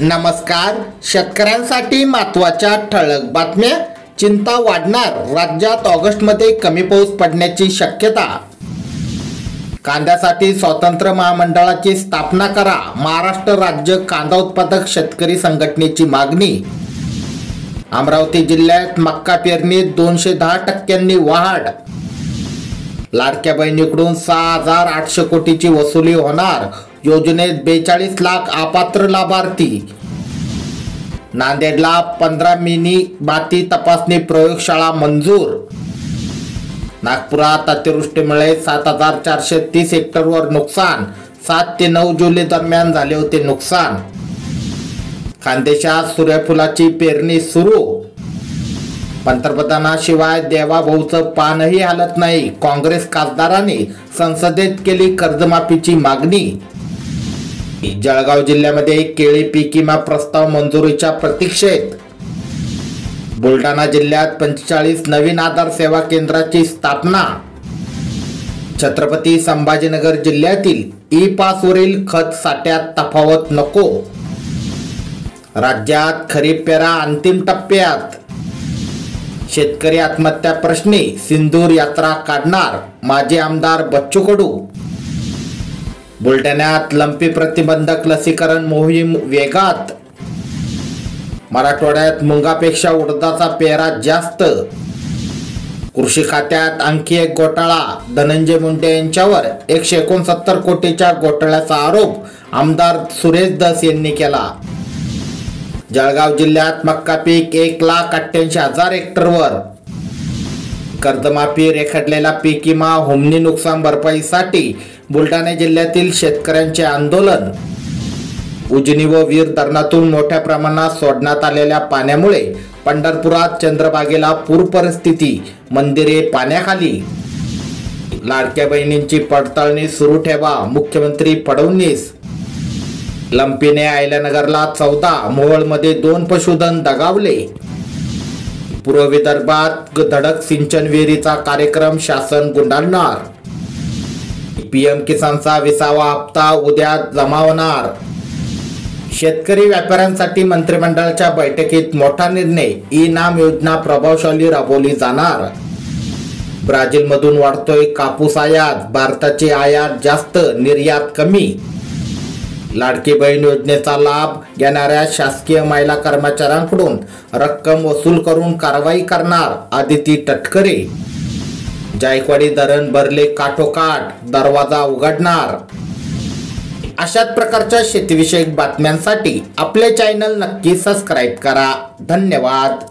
नमस्कार. शेतकऱ्यांसाठी महत्त्वाच्या ठळक बातम्या. चिंता वाढणार, राज्यात ऑगस्टमध्ये कमी पाऊस पडण्याची शक्यता. कांद्यासाठी स्वतंत्र महामंडळाची स्थापना करा, महाराष्ट्र राज्य कांदा उत्पादक शेतकरी संघटनेची मागणी. अमरावती जिल्ह्यात मक्का पेरणीत 210% वाढ. लाडक्या बहिणीकडून 6,800 कोटीची वसुली होणार, योजनेत 42 लाख अपात्र लाभार्थी. नांदेडला 15 मिनी माती तपासणी प्रयोगशाळा मंजूर. नागपुरात अतिवृष्टीमुळे 7,430 हेक्टरवर नुकसान, 7 ते 9 जुलै दरम्यान झाले होते नुकसान. खानदेशात सूर्यफुलाची पेरणी सुरू. पंतप्रधानाशिवाय देवाभाऊचं पानही हलत नाही, काँग्रेस खासदारांनी संसदेत केली कर्जमाफीची मागणी. जळगाव जिल्ह्यामध्ये केळी पीक विमा प्रस्ताव मंजुरीच्या प्रतीक्षेत. बुलढाणा जिल्ह्यात 45 नवीन आधार सेवा केंद्राची स्थापना. छत्रपती संभाजीनगर जिल्ह्यातील ई पासवरील खत साठ्यात तफावत नको. राज्यात खरीप पेरा अंतिम टप्प्यात. शेतकरी आत्महत्या प्रश्नी सिंदूर यात्रा काढणार, माजी आमदार बच्चू कडू. बुलढाण्यात लंपी प्रतिबंधक लसीकरण मोहीम वेगात. मराठवाड्यात मुंगापेक्षा उडदाचा पेरा जास्त. कृषी खात्यात आणखी एक घोटाळा, धनंजय मुंडे यांच्यावर 169 कोटीच्या घोटाळ्याचा आरोप आमदार सुरेश धस यांनी केला. जळगाव जिल्ह्यात मक्का पीक 1,88,000 हेक्टरवर. कर्जमाफी रेखाटलेला पीक विमा होमनी नुकसान भरपाईसाठी बुलढाणा जिल्ह्यातील शेतकऱ्यांचे आंदोलन. उजनी व वीर धरणातून मोठ्या प्रमाणात सोडण्यात आलेल्या पाण्यामुळे पंढरपुरात चंद्रभागेला पूर परिस्थिती, मंदिरे पाण्याखाली. लाडक्या बहिणींची पडताळणी सुरू ठेवा, मुख्यमंत्री फडणवीस. लंपीने अहिल्यानगरला 14, मोहोळमध्ये 2 पशुधन दगावले. पूर्व विदर्भात धडक सिंचन विहिरीचा कार्यक्रम शासन गुंडाळणार. पीएम किसानचा 20वा हप्ता उद्या जमा होणार. शेतकरी व्यापाऱ्यांसाठी मंत्रिमंडळाच्या बैठकीत मोठा निर्णय, ई नाम योजना प्रभावशाली राबवली जाणार. ब्राझीलमधून वाढतोय कापूस आयात, भारताची आयात जास्त, निर्यात कमी. लाडकी बहीण योजनेचा लाभ घेणाऱ्या शासकीय महिला कर्मचाऱ्यांकडून रक्कम वसूल करून कारवाई करणार, आदिती तटकरे. जायकवाडी धरण भरले काठोकाठ, दरवाजा उघडणार. अशाच प्रकारच्या शेतीविषयक बातम्यांसाठी आपले चॅनल नक्की सबस्क्राईब करा. धन्यवाद.